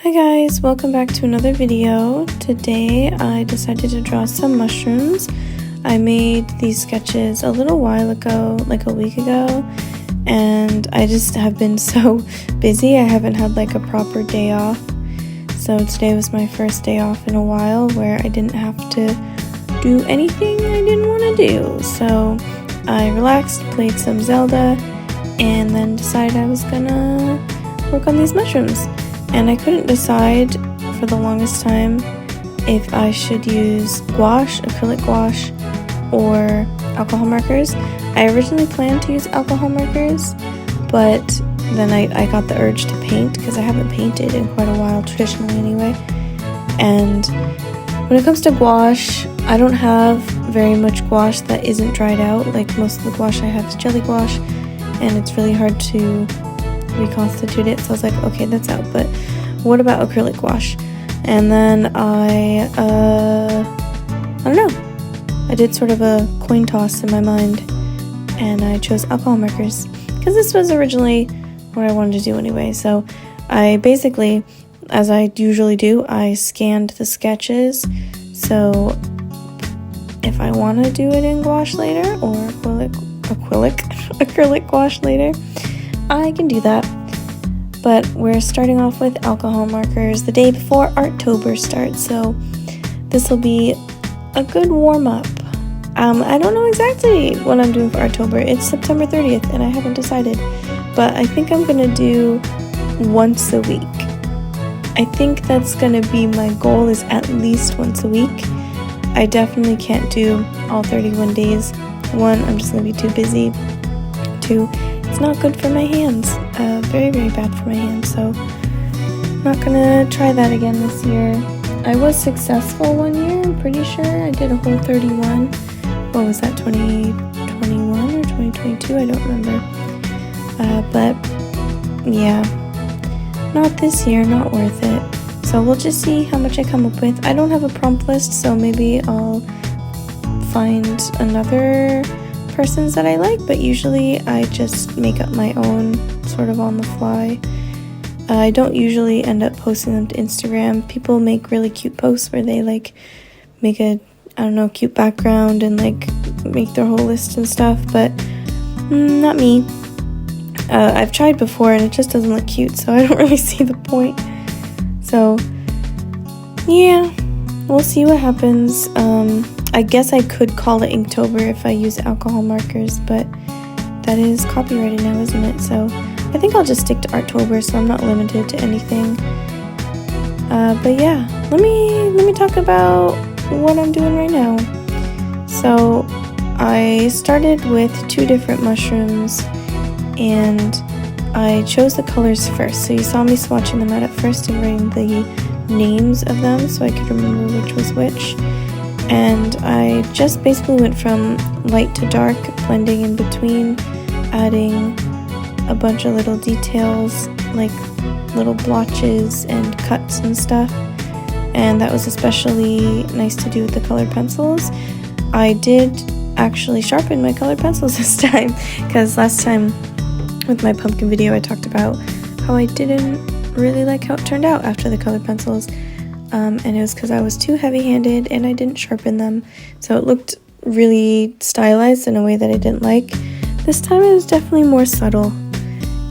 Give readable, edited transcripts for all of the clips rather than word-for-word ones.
Hi guys, welcome back to another video. Today I decided to draw some mushrooms. I made these sketches a little while ago, like a week ago, and I just have been so busy. I haven't had like a proper day off. So today was my first day off in a while where I didn't have to do anything I didn't want to do. So I relaxed, played some Zelda, and then decided I was gonna work on these mushrooms. And I couldn't decide for the longest time if I should use gouache, acrylic gouache, or alcohol markers. I originally planned to use alcohol markers, but then I got the urge to paint because I haven't painted in quite a while, traditionally anyway. And when it comes to gouache, I don't have very much gouache that isn't dried out. Like most of the gouache I have is jelly gouache, and it's really hard to reconstitute it, so I was like, okay, that's out. But what about acrylic gouache? And then I don't know, I did sort of a coin toss in my mind, and I chose alcohol markers because this was originally what I wanted to do anyway. So I basically, as I usually do, I scanned the sketches, so if I want to do it in gouache later or acrylic gouache later, I can do that. But we're starting off with alcohol markers the day before Arttober starts, so this will be a good warm-up. I don't know exactly what I'm doing for Arttober. It's September 30th and I haven't decided, but I think I'm gonna do once a week. I think that's gonna be my goal, is at least once a week. I definitely can't do all 31 days. One, I'm just gonna be too busy. Two, it's not good for my hands. Very, very bad for my hands, so I'm not gonna try that again this year. I was successful one year, I'm pretty sure. I did a whole 31. What was that, 2021 or 2022? I don't remember. But yeah, not this year, not worth it. So we'll just see how much I come up with. I don't have a prompt list, so maybe I'll find another persons that I like, but usually I just make up my own sort of on the fly. I don't usually end up posting them to Instagram. People make really cute posts where they like make a, I don't know, cute background and like make their whole list and stuff, but not me. I've tried before and it just doesn't look cute, so I don't really see the point. So yeah, we'll see what happens. I guess I could call it Inktober if I use alcohol markers, but that is copyrighted now, isn't it? So I think I'll just stick to Arttober, so I'm not limited to anything. But yeah, let me talk about what I'm doing right now. So I started with 2 different mushrooms, and I chose the colors first. So you saw me swatching them out at first and writing the names of them so I could remember which was which. And I just basically went from light to dark, blending in between, adding a bunch of little details like little blotches and cuts and stuff. And that was especially nice to do with the colored pencils. I did actually sharpen my colored pencils this time, because last time with my pumpkin video I talked about how I didn't really like how it turned out after the colored pencils. And it was because I was too heavy-handed and I didn't sharpen them, so it looked really stylized in a way that I didn't like. This time it was definitely more subtle,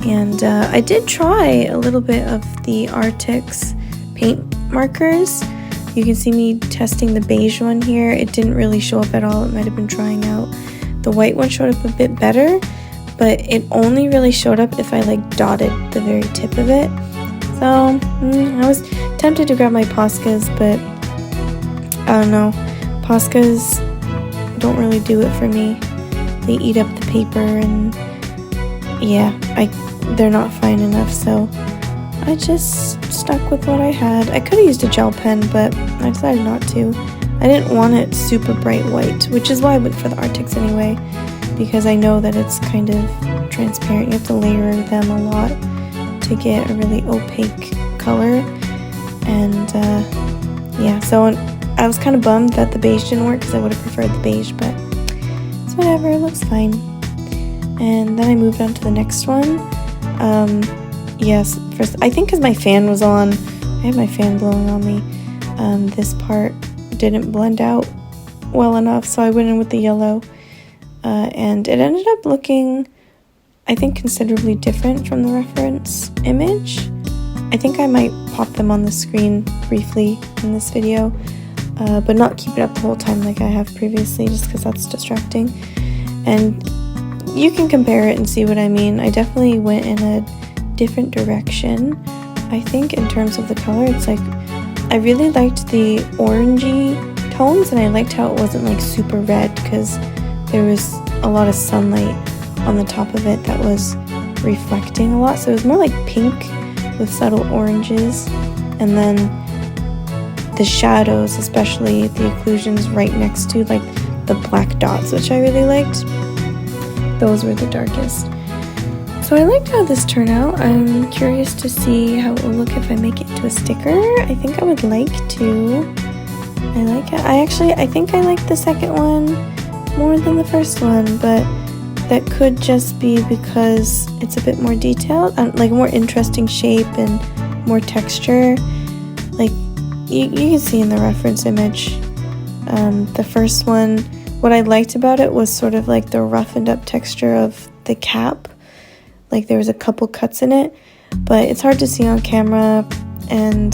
and I did try a little bit of the Artix paint markers. You can see me testing the beige one here. It didn't really show up at all. It might have been trying out. The white one showed up a bit better, but it only really showed up if I like dotted the very tip of it. So I was tempted to grab my Poscas, but I don't know. Poscas don't really do it for me. They eat up the paper, and yeah, they're not fine enough, so I just stuck with what I had. I could have used a gel pen, but I decided not to. I didn't want it super bright white, which is why I went for the Arctics anyway, because I know that it's kind of transparent. You have to layer them a lot to get a really opaque color. And yeah, so I was kind of bummed that the beige didn't work, because I would have preferred the beige, but it's whatever, it looks fine. And then I moved on to the next one. Yes, first I think because my fan was on, I have my fan blowing on me. This part didn't blend out well enough, so I went in with the yellow, and it ended up looking, I think, considerably different from the reference image. I think I might pop them on the screen briefly in this video, but not keep it up the whole time like I have previously, just because that's distracting. And you can compare it and see what I mean. I definitely went in a different direction. I think in terms of the color, it's like I really liked the orangey tones, and I liked how it wasn't like super red, because there was a lot of sunlight on the top of it that was reflecting a lot, so it was more like pink with subtle oranges. And then the shadows, especially the occlusions right next to like the black dots, which I really liked, those were the darkest. So I liked how this turned out. I'm curious to see how it will look if I make it into a sticker. I think I would like to. I like it. I think I like the second one more than the first one, but that could just be because it's a bit more detailed, like more interesting shape and more texture. Like you can see in the reference image, the first one, what I liked about it was sort of like the roughened up texture of the cap. Like there was a couple cuts in it, but it's hard to see on camera. And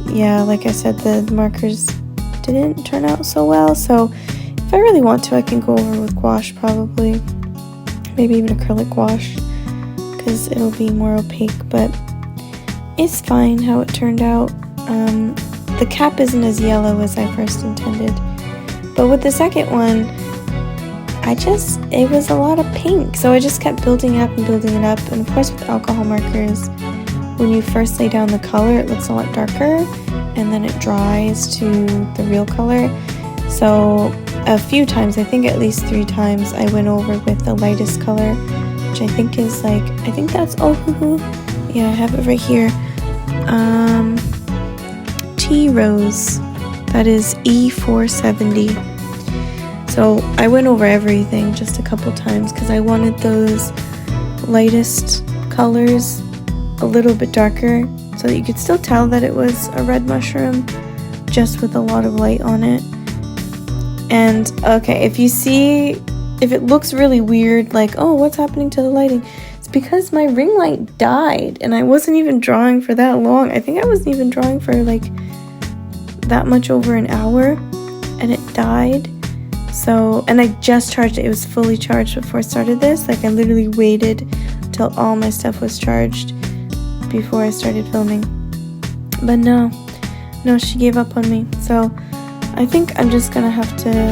yeah, like I said, the markers didn't turn out so well. So if I really want to, I can go over with gouache probably. Maybe even acrylic gouache, because it'll be more opaque, but it's fine how it turned out. The cap isn't as yellow as I first intended, but with the second one, it was a lot of pink, so I just kept building it up and building it up. And of course with alcohol markers, when you first lay down the color, it looks a lot darker, and then it dries to the real color. So a few times, I think at least 3 times, I went over with the lightest color, which I think is like, I think that's ohuhu. Yeah, I have it right here. Tea Rose. That is E470. So I went over everything just a couple times because I wanted those lightest colors a little bit darker so that you could still tell that it was a red mushroom, just with a lot of light on it. And okay, if it looks really weird, like, oh, what's happening to the lighting? It's because my ring light died, and I wasn't even drawing for that long. I think I wasn't even drawing for like that much over an hour, and it died. So, and I just charged it. It was fully charged before I started this. Like, I literally waited till all my stuff was charged before I started filming. But no, she gave up on me. So I think I'm just gonna have to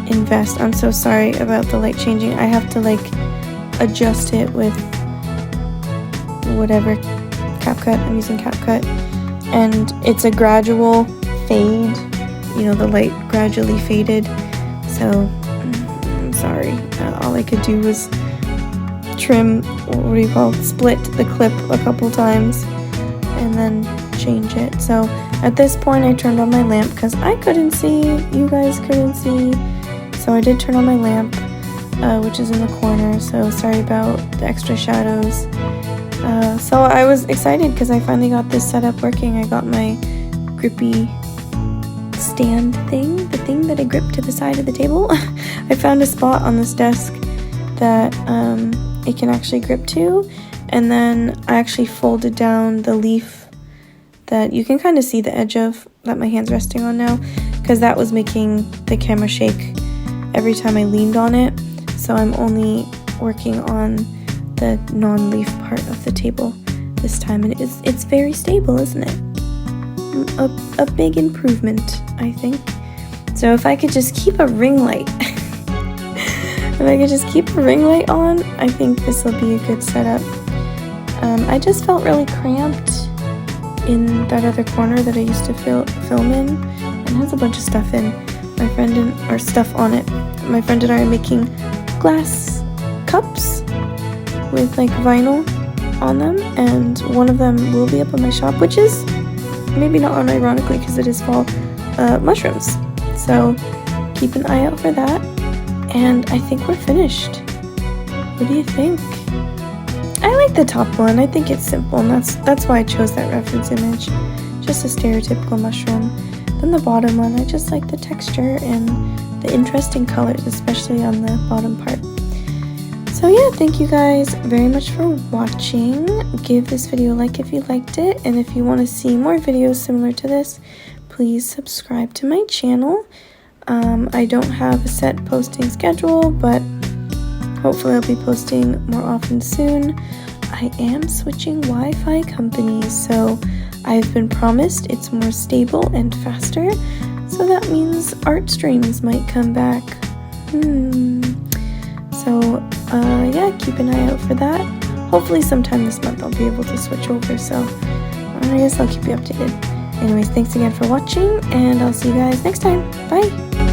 invest. I'm so sorry about the light changing. I have to like adjust it with whatever CapCut. I'm using CapCut, and it's a gradual fade. You know, the light gradually faded. So I'm sorry. All I could do was trim, split the clip a couple times and then change it. So at this point I turned on my lamp because I couldn't see, you guys couldn't see. So I did turn on my lamp, which is in the corner. So sorry about the extra shadows. So I was excited because I finally got this setup working. I got my grippy stand thing, the thing that I grip to the side of the table. I found a spot on this desk that it can actually grip to, and then I actually folded down the leaf that you can kind of see the edge of, that my hand's resting on now, because that was making the camera shake every time I leaned on it. So I'm only working on the non-leaf part of the table this time, and it's very stable, isn't it? A big improvement, I think. So if I could just keep a ring light on, I think this will be a good setup. I just felt really cramped in that other corner that I used to film in, and it has a bunch of stuff in. Stuff on it. My friend and I are making glass cups with like vinyl on them, and one of them will be up on my shop, which is maybe not unironically because it is fall mushrooms. So keep an eye out for that. And I think we're finished. What do you think? I like the top one. I think it's simple, and that's why I chose that reference image. Just a stereotypical mushroom. Then the bottom one, I just like the texture and the interesting colors, especially on the bottom part. So yeah, thank you guys very much for watching. Give this video a like if you liked it, and if you want to see more videos similar to this, please subscribe to my channel. I don't have a set posting schedule, but hopefully I'll be posting more often soon. I am switching Wi-Fi companies, so I've been promised it's more stable and faster, so that means art streams might come back. So yeah, keep an eye out for that. Hopefully sometime this month I'll be able to switch over, so I guess I'll keep you updated. Anyways, thanks again for watching, and I'll see you guys next time. Bye!